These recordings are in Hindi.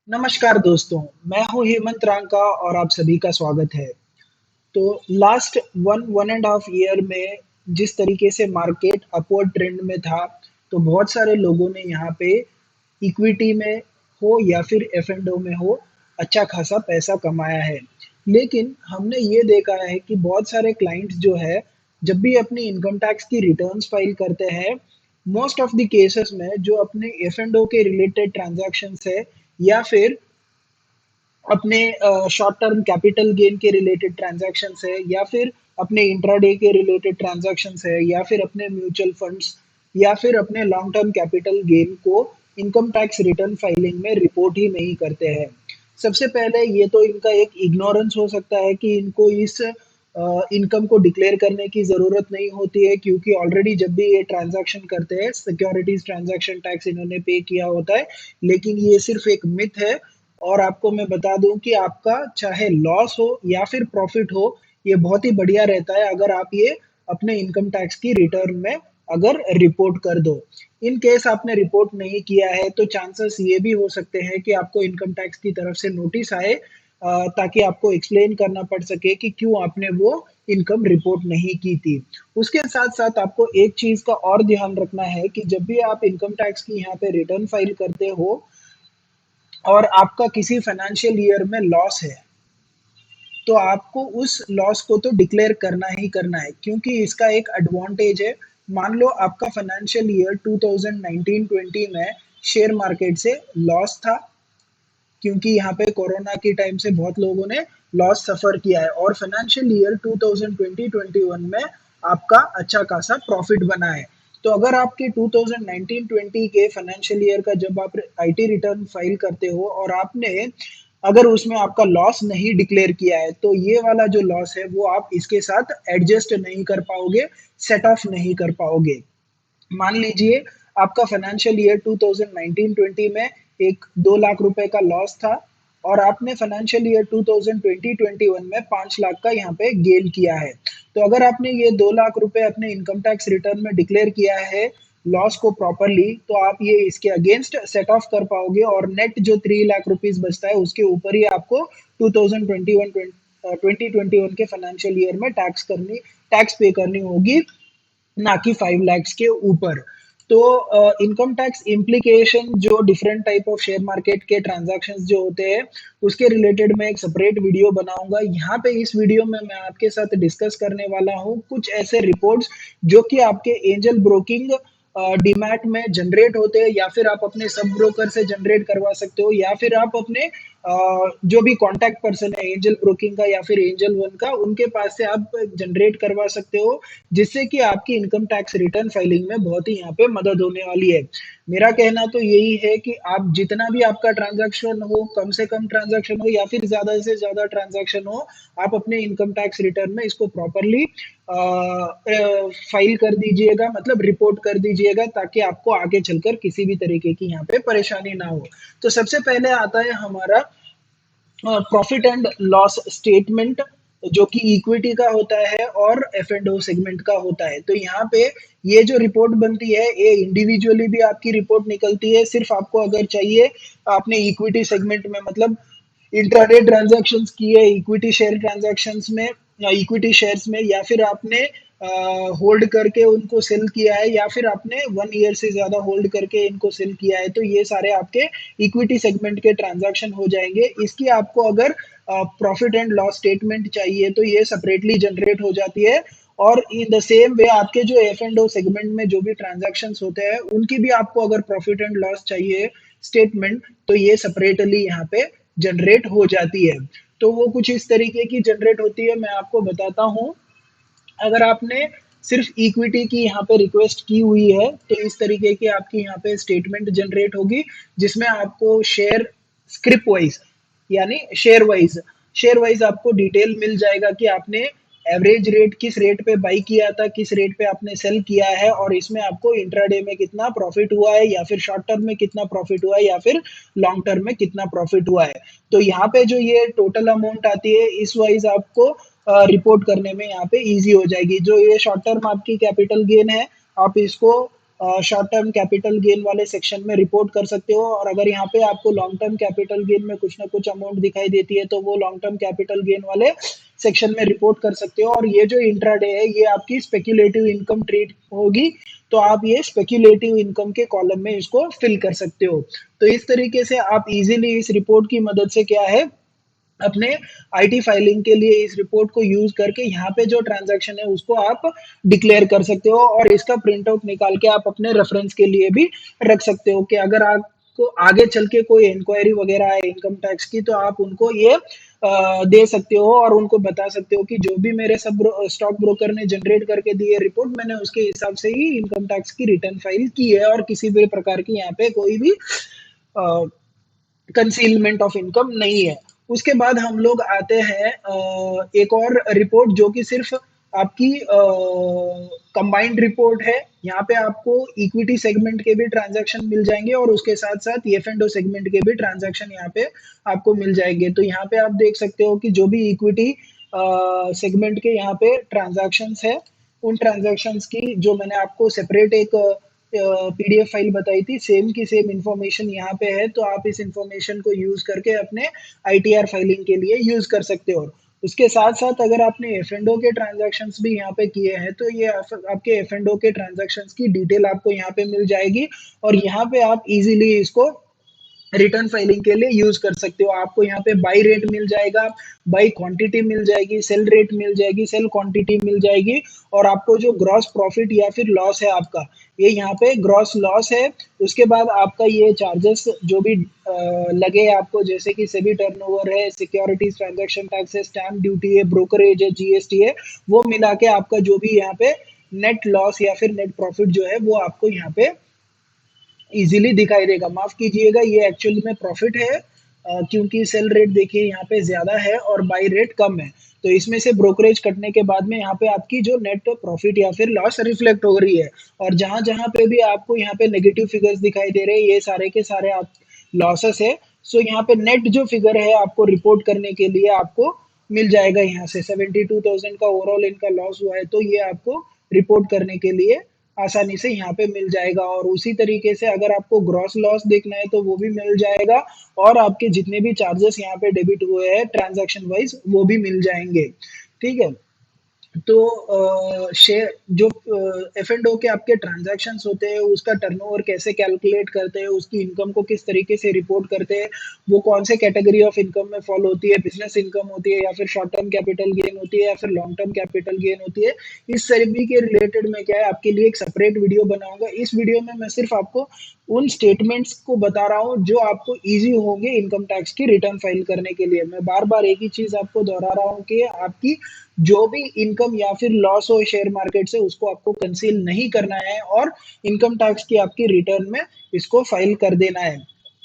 नमस्कार दोस्तों, मैं हूँ हेमंत रांका और आप सभी का स्वागत है। तो लास्ट 1 एंड हाफ ईयर में जिस तरीके से मार्केट अपवर्ड ट्रेंड में था, तो बहुत सारे लोगों ने यहाँ पे इक्विटी में हो या फिर एफ&ओ में हो, अच्छा खासा पैसा कमाया है। लेकिन हमने ये देखा है कि बहुत सारे क्लाइंट्स जो है, जब भी अपनी इनकम टैक्स की रिटर्न्स फाइल करते हैं, मोस्ट ऑफ द केसेस में जो अपने एफ&ओ के रिलेटेड ट्रांज़ैक्शंस है या फिर अपने शॉर्ट टर्म कैपिटल गेन के रिलेटेड ट्रांजैक्शंस है या फिर अपने इंट्राडे के रिलेटेड ट्रांजैक्शंस है या फिर अपने म्यूचुअल फंड्स या फिर अपने लॉन्ग टर्म कैपिटल गेन को इनकम टैक्स रिटर्न फाइलिंग में रिपोर्ट ही नहीं करते हैं। सबसे पहले ये तो इनका एक इग्नोरेंस हो सकता है कि इनको इस इनकम को डिक्लेयर करने की ज़रूरत नहीं होती है, क्योंकि ऑलरेडी जब भी ये ट्रांजैक्शन करते हैं सिक्योरिटीज ट्रांजैक्शन टैक्स इन्होंने पे किया होता है। लेकिन ये सिर्फ एक मिथ है और आपको मैं बता दूं कि आपका चाहे लॉस हो या फिर प्रॉफिट हो, ये बहुत ही बढ़िया रहता है अगर आप ये अपने इनकम टैक्स की रिटर्न में अगर रिपोर्ट कर दो। इन केस आपने रिपोर्ट नहीं किया है तो चांसेस ये भी हो सकते हैं कि आपको इनकम टैक्स की तरफ से नोटिस आए, ताकि आपको एक्सप्लेन करना पड़ सके कि क्यों आपने वो इनकम रिपोर्ट नहीं की थी। उसके साथ साथ आपको एक चीज का और ध्यान रखना है कि जब भी आप इनकम टैक्स की यहाँ पे रिटर्न फाइल करते हो और आपका किसी फाइनेंशियल ईयर में लॉस है, तो आपको उस लॉस को तो डिक्लेयर करना ही करना है, क्योंकि इसका एक एडवांटेज है। मान लो आपका फाइनेंशियल ईयर 2019-20 में शेयर मार्केट से लॉस था, क्योंकि यहाँ पे कोरोना के टाइम से बहुत लोगों ने लॉस सफर किया है, और फाइनेंशियल ईयर 2020-21 में आपका अच्छा खासा प्रॉफिट बना है। तो अगर आपके 2019-20 के फाइनेंशियल ईयर का जब आप आईटी रिटर्न फाइल करते हो और आपने अगर उसमें आपका लॉस नहीं डिक्लेयर किया है, तो ये वाला जो लॉस है वो आप इसके साथ एडजस्ट नहीं कर पाओगे, सेट ऑफ नहीं कर पाओगे। मान लीजिए आपका फाइनेंशियल ईयर 2019-20 में एक 2 लाख रुपए का लॉस था और आपने फाइनेंशियल ईयर 2020-21 में 5 लाख का यहाँ पे गेन किया है। तो अगर आपने ये 2 लाख रुपए अपने इनकम टैक्स रिटर्न में डिक्लेयर किया है लॉस को प्रॉपरली, तो आप ये इसके अगेंस्ट सेट ऑफ कर पाओगे और नेट जो 3 लाख रुपीज बचता है उसके ऊपर ही आपको 2021 के फाइनेंशियल ईयर में टैक्स पे करनी होगी, ना कि 5 lakhs के ऊपर। तो इनकम टैक्स इम्प्लीकेशन जो different type of share market के ट्रांजैक्शंस जो होते हैं, उसके रिलेटेड मैं एक सेपरेट वीडियो बनाऊंगा। यहाँ पे इस वीडियो में मैं आपके साथ डिस्कस करने वाला हूँ कुछ ऐसे रिपोर्ट्स जो कि आपके एंजल ब्रोकिंग डीमैट में जनरेट होते हैं, या फिर आप अपने सब ब्रोकर से जनरेट करवा सकते हो, या फिर आप अपने जो भी कांटेक्ट पर्सन है एंजल ब्रोकिंग का या फिर एंजल वन का, उनके पास से आप जनरेट करवा सकते हो, जिससे कि आपकी इनकम टैक्स रिटर्न फाइलिंग में बहुत ही यहाँ पे मदद होने वाली है। मेरा कहना तो यही है कि आप जितना भी आपका ट्रांजैक्शन हो, कम से कम ट्रांजैक्शन हो या फिर ज्यादा से ज्यादा ट्रांजैक्शन हो, आप अपने इनकम टैक्स रिटर्न में इसको प्रॉपरली फाइल कर दीजिएगा, मतलब रिपोर्ट कर दीजिएगा, ताकि आपको आगे चलकर किसी भी तरीके की यहाँ पे परेशानी ना हो। तो सबसे पहले आता है हमारा प्रॉफिट एंड लॉस स्टेटमेंट, जो कि इक्विटी का होता है और एफ&ओ सेगमेंट का होता है। तो यहाँ पे ये जो रिपोर्ट बनती है ये इंडिविजुअली भी आपकी रिपोर्ट निकलती है। सिर्फ आपको अगर चाहिए आपने इक्विटी सेगमेंट में, मतलब इंट्राडे ट्रांजैक्शंस किए इक्विटी शेयर ट्रांजैक्शंस में, इक्विटी शेयर्स में, या फिर आपने होल्ड करके उनको सेल किया है, या फिर आपने 1 ईयर से ज्यादा होल्ड करके इनको सेल किया है, तो ये सारे आपके इक्विटी सेगमेंट के ट्रांजैक्शन हो जाएंगे। इसकी आपको अगर प्रॉफिट एंड लॉस स्टेटमेंट चाहिए तो ये सेपरेटली जनरेट हो जाती है। और इन द सेम वे आपके जो एफ&ओ सेगमेंट में जो भी ट्रांजैक्शंस होते हैं उनकी भी आपको अगर प्रॉफिट एंड लॉस चाहिए स्टेटमेंट, तो ये सेपरेटली यहाँ पे जनरेट हो जाती है। तो वो कुछ इस तरीके की जनरेट होती है, मैं आपको बताता हूँ। अगर आपने सिर्फ इक्विटी की यहाँ पे रिक्वेस्ट की हुई है तो इस तरीके की आपकी यहाँ पे स्टेटमेंट जनरेट होगी, जिसमें आपको शेयर स्क्रिप वाइज, यानी शेयर वाइज आपको डिटेल मिल जाएगा कि आपने एवरेज रेट किस रेट पे बाई किया था, किस रेट पे आपने सेल किया है, और इसमें आपको इंट्राडे में कितना प्रॉफिट हुआ है, या फिर शॉर्ट टर्म में कितना प्रॉफिट हुआ है, या फिर लॉन्ग टर्म में कितना प्रॉफिट हुआ है। तो यहाँ पे जो ये टोटल अमाउंट आती है इस वाइज आपको रिपोर्ट करने में यहाँ पे इजी हो जाएगी। जो ये शॉर्ट टर्म आपकी कैपिटल गेन है, आप इसको शॉर्ट टर्म कैपिटल गेन वाले सेक्शन में रिपोर्ट कर सकते हो, और अगर यहाँ पे आपको लॉन्ग टर्म कैपिटल गेन में कुछ ना कुछ अमाउंट दिखाई देती है तो वो लॉन्ग टर्म कैपिटल गेन वाले सेक्शन में रिपोर्ट कर सकते हो। और ये जो इंट्राडे है ये आपकी स्पेक्युलेटिव इनकम ट्रेड होगी, तो आप ये स्पेक्युलेटिव इनकम के कॉलम में इसको फिल कर सकते हो। तो इस तरीके से आप इजीली इस रिपोर्ट की मदद से क्या है, अपने आईटी फाइलिंग के लिए इस रिपोर्ट को यूज करके यहाँ पे जो ट्रांजैक्शन है उसको आप डिक्लेयर कर सकते हो, और इसका प्रिंट आउट निकाल के आप अपने रेफरेंस के लिए भी रख सकते हो कि अगर आपको आगे चल के कोई इंक्वायरी वगैरह है इनकम टैक्स की तो आप उनको ये दे सकते हो और उनको बता सकते हो कि जो भी मेरे सब स्टॉक ब्रोकर ने जनरेट करके दी है रिपोर्ट, मैंने उसके हिसाब से ही इनकम टैक्स की रिटर्न फाइल की है और किसी भी प्रकार की यहाँ पे कोई भी कंसीलमेंट ऑफ इनकम नहीं है। उसके बाद हम लोग आते हैं एक और रिपोर्ट जो कि सिर्फ आपकी कंबाइंड रिपोर्ट है। यहाँ पे आपको इक्विटी सेगमेंट के भी ट्रांजैक्शन मिल जाएंगे और उसके साथ साथ एफ एंड ओ सेगमेंट के भी ट्रांजैक्शन यहाँ पे आपको मिल जाएंगे। तो यहाँ पे आप देख सकते हो कि जो भी इक्विटी सेगमेंट के यहाँ पे ट्रांजैक्शंस है, उन ट्रांजैक्शंस की जो मैंने आपको सेपरेट एक पीडीएफ फाइल बताई थी, सेम की सेम इंफॉर्मेशन यहाँ पे है। तो आप इस इंफॉर्मेशन को यूज करके अपने आईटीआर फाइलिंग के लिए यूज कर सकते हो। उसके साथ साथ अगर आपने एफ एंड ओ के ट्रांजैक्शंस भी यहाँ पे किए हैं तो ये आपके एफ एंड ओ के ट्रांजैक्शंस की डिटेल आपको यहाँ पे मिल जाएगी, और यहाँ पे आप इजीली इसको रिटर्न फाइलिंग के लिए यूज कर सकते हो। आपको यहाँ पे बाई रेट मिल जाएगा, बाई क्वांटिटी मिल जाएगी, सेल रेट मिल जाएगी, सेल क्वांटिटी मिल जाएगी, और आपको जो ग्रॉस प्रॉफिट या फिर लॉस है आपका, ये यहाँ पे ग्रॉस लॉस है। उसके बाद आपका ये चार्जेस जो भी लगे आपको, जैसे कि सेबी टर्नओवर है, सिक्योरिटीज ट्रांजैक्शन टैक्स है, स्टैम्प ड्यूटी है, ब्रोकरेज है, जीएसटी है, वो मिला के आपका जो भी यहाँ पे नेट लॉस या फिर नेट प्रॉफिट जो है वो आपको यहाँ पे इजीली दिखाई देगा। माफ कीजिएगा, ये एक्चुअली में प्रॉफिट है, क्योंकि सेल रेट देखिए यहाँ पे ज्यादा है और बाई रेट कम है, तो इसमें से ब्रोकरेज कटने के बाद में यहाँ पे आपकी जो नेट प्रॉफिट या फिर लॉस रिफ्लेक्ट हो रही है। और जहां जहां पे भी आपको यहाँ पे नेगेटिव फिगर्स दिखाई दे रहे हैं, ये सारे के सारे आप लॉसेस है। सो यहाँ पे नेट जो फिगर है आपको रिपोर्ट करने के लिए आपको मिल जाएगा। यहाँ से 72,000 का ओवरऑल इनका लॉस हुआ है, तो ये आपको रिपोर्ट करने के लिए आसानी से यहाँ पे मिल जाएगा। और उसी तरीके से अगर आपको ग्रॉस लॉस देखना है तो वो भी मिल जाएगा, और आपके जितने भी चार्जेस यहाँ पे डेबिट हुए हैं ट्रांजैक्शन वाइज वो भी मिल जाएंगे। ठीक है, तो शेयर जो एफ एंड ओ के आपके ट्रांजैक्शंस होते हैं उसका टर्नओवर कैसे कैलकुलेट करते हैं, उसकी इनकम को किस तरीके से रिपोर्ट करते हैं, वो कौन से कैटेगरी ऑफ इनकम में फॉलो होती है, बिजनेस इनकम होती है या फिर शॉर्ट टर्म कैपिटल गेन होती है या फिर लॉन्ग टर्म कैपिटल गेन होती है, इस सभी के रिलेटेड मैं क्या है आपके लिए एक सेपरेट वीडियो बनाऊंगा। इस वीडियो में मैं सिर्फ आपको उन स्टेटमेंट्स को बता रहा हूँ जो आपको ईजी होंगे इनकम टैक्स की रिटर्न फाइल करने के लिए। मैं बार बार एक ही चीज आपको दोहरा रहा हूँ कि आपकी जो भी इनकम या फिर लॉस हो शेयर मार्केट से उसको आपको कंसील नहीं करना है, और इनकम टैक्स की आपकी रिटर्न में इसको फाइल कर देना है।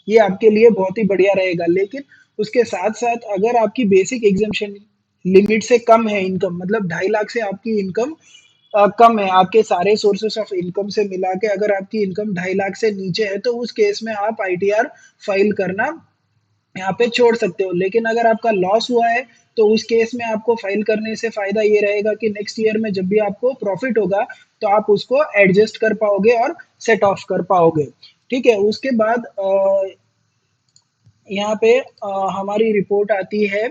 ये आपके लिए बहुत ही बढ़िया रहेगा। लेकिन उसके साथ साथ अगर आपकी बेसिक एग्जाम्पशन लिमिट से कम है इनकम, मतलब 2.5 लाख से आपकी इनकम कम है, आपके सारे सोर्सेस ऑफ इनकम से मिला के अगर आपकी इनकम 2.5 लाख से नीचे है, तो उस केस में आप आईटीआर फाइल करना यहाँ पे छोड़ सकते हो। लेकिन अगर आपका लॉस हुआ है तो उस केस में आपको फाइल करने से फायदा ये रहेगा कि नेक्स्ट ईयर में जब भी आपको प्रॉफिट होगा तो आप उसको एडजस्ट कर पाओगे और सेट ऑफ कर पाओगे। ठीक है, उसके बाद यहाँ पे हमारी रिपोर्ट आती है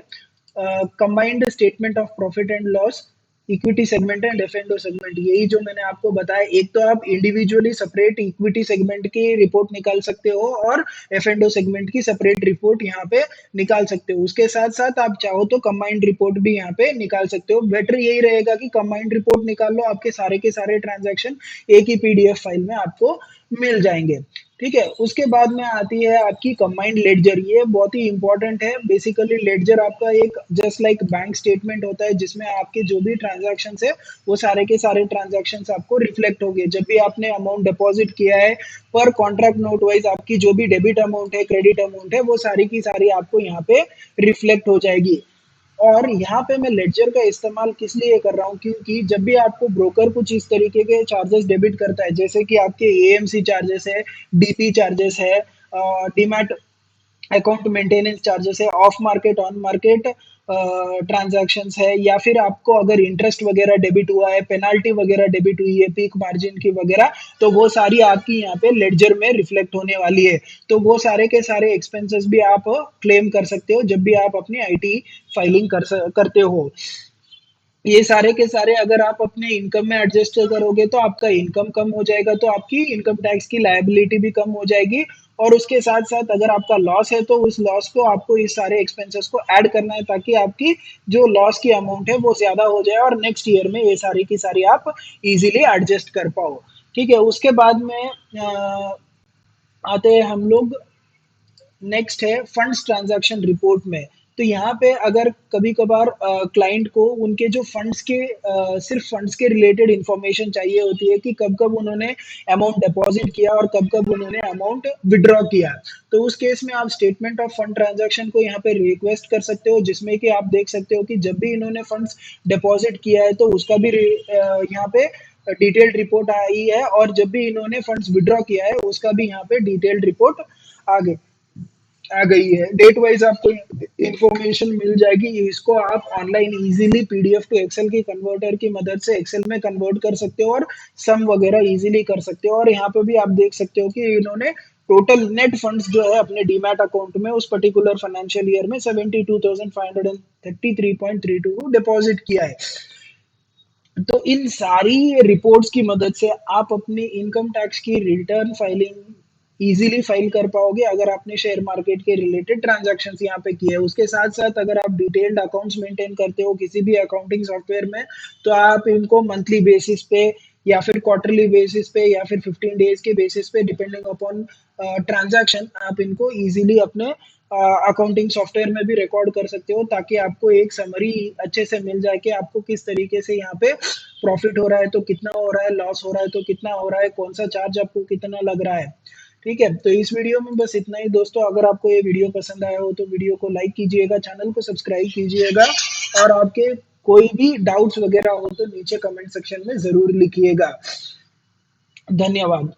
combined statement of profit and loss, equity segment and F and O segment. यही जो मैंने आपको बताया, एक तो आप इंडिविजुअली सेपरेट इक्विटी सेगमेंट की रिपोर्ट निकाल सकते हो और एफ एंड ओ सेगमेंट की सेपरेट रिपोर्ट यहाँ पे निकाल सकते हो। उसके साथ साथ आप चाहो तो कंबाइंड रिपोर्ट भी यहाँ पे निकाल सकते हो। बेटर यही रहेगा कि कंबाइंड रिपोर्ट निकाल लो, आपके सारे के सारे ट्रांजैक्शन एक ही पीडीएफ फाइल में आपको मिल जाएंगे। ठीक है, उसके बाद में आती है आपकी कंबाइंड लेडजर। ये बहुत ही इंपॉर्टेंट है। बेसिकली लेडजर आपका एक जस्ट लाइक बैंक स्टेटमेंट होता है जिसमें आपके जो भी ट्रांजैक्शंस है वो सारे के सारे ट्रांजैक्शंस आपको रिफ्लेक्ट होंगे। जब भी आपने अमाउंट डिपॉजिट किया है पर कॉन्ट्रैक्ट नोट वाइज आपकी जो भी डेबिट अमाउंट है, क्रेडिट अमाउंट है, वो सारी की सारी आपको यहाँ पे रिफ्लेक्ट हो जाएगी। और यहाँ पे मैं लेडजर का इस्तेमाल किस लिए कर रहा हूँ, क्योंकि जब भी आपको ब्रोकर कुछ इस तरीके के चार्जेस डेबिट करता है, जैसे कि आपके एएमसी चार्जेस है, डीपी चार्जेस है, डीमैट अकाउंट मेंटेनेंस चार्जेस है, of market on market transactions है, या फिर आपको अगर इंटरेस्ट वगैरह डेबिट हुआ है, पेनाल्टी वगैरह डेबिट हुई है, पीक मार्जिन की वगैरह, तो वो सारी आपकी यहाँ पे लेडजर में रिफ्लेक्ट होने वाली है। तो वो सारे के सारे एक्सपेंसेस भी आप क्लेम कर सकते हो जब भी आप अपनी आईटी फाइलिंग करते हो। ये सारे के सारे अगर आप अपने इनकम में एडजस्ट करोगे तो आपका इनकम कम हो जाएगा, तो आपकी इनकम टैक्स की लायबिलिटी भी कम हो जाएगी। और उसके साथ साथ अगर आपका लॉस है तो उस लॉस को आपको इस सारे एक्सपेंसेस को ऐड करना है, ताकि आपकी जो लॉस की अमाउंट है वो ज़्यादा हो जाए और नेक्स्ट ईयर में ये सारी की सारी आप इजीली एडजस्ट कर पाओ। ठीक है, उसके बाद में आते हैं हम लोग, नेक्स्ट है फंड्स ट्रांजैक्शन रिपोर्ट में। तो यहाँ पे अगर कभी कभार क्लाइंट को उनके जो फंड्स के सिर्फ फंड्स के रिलेटेड इंफॉर्मेशन चाहिए होती है कि कब कब उन्होंने अमाउंट डिपॉजिट किया और कब कब उन्होंने अमाउंट विड्रॉ किया, तो उस केस में आप स्टेटमेंट ऑफ फंड ट्रांजैक्शन को यहाँ पे रिक्वेस्ट कर सकते हो, जिसमें कि आप देख सकते हो कि जब भी इन्होंने फंड्स डिपॉजिट किया है तो उसका भी यहाँ पे डिटेल्ड रिपोर्ट आई है, और जब भी इन्होंने फंड्स विड्रॉ किया है उसका भी यहाँ पे डिटेल्ड रिपोर्ट आ गई आ गई है। डेट वाइज आपको इंफॉर्मेशन मिल जाएगी। इसको आप online easily PDF to Excel की कन्वर्टर की मदद से एक्सेल में कन्वर्ट कर सकते हो और सम वगैरह इजीली कर सकते हो। और यहाँ पे भी आप देख सकते हो कि इन्होंने टोटल नेट फंड्स जो है अपने डीमैट अकाउंट में उस पर्टिकुलर फाइनेंशियल ईयर में 72,533.32 डिपॉजिट किया है। तो इन सारी रिपोर्ट्स की मदद से आप अपनी इनकम टैक्स की रिटर्न फाइलिंग इजीली फाइल कर पाओगे, अगर आपने शेयर मार्केट के रिलेटेड ट्रांजैक्शंस यहाँ पे किए हैं। उसके साथ साथ अगर आप डिटेल्ड अकाउंट्स मेंटेन करते हो किसी भी अकाउंटिंग सॉफ्टवेयर में, तो आप इनको मंथली बेसिस पे या फिर क्वार्टरली बेसिस पे या फिर 15 डेज के बेसिस पे डिपेंडिंग अपॉन ट्रांजैक्शन आप इनको इजीली अपने अकाउंटिंग सॉफ्टवेयर में भी रिकॉर्ड कर सकते हो, ताकि आपको एक समरी अच्छे से मिल जाए कि आपको किस तरीके से यहाँ पे प्रॉफिट हो रहा है तो कितना हो रहा है, लॉस हो रहा है तो कितना हो रहा है, कौन सा चार्ज आपको कितना लग रहा है। ठीक है, तो इस वीडियो में बस इतना ही दोस्तों। अगर आपको ये वीडियो पसंद आया हो तो वीडियो को लाइक कीजिएगा, चैनल को सब्सक्राइब कीजिएगा, और आपके कोई भी डाउट्स वगैरह हो तो नीचे कमेंट सेक्शन में ज़रूर लिखिएगा। धन्यवाद।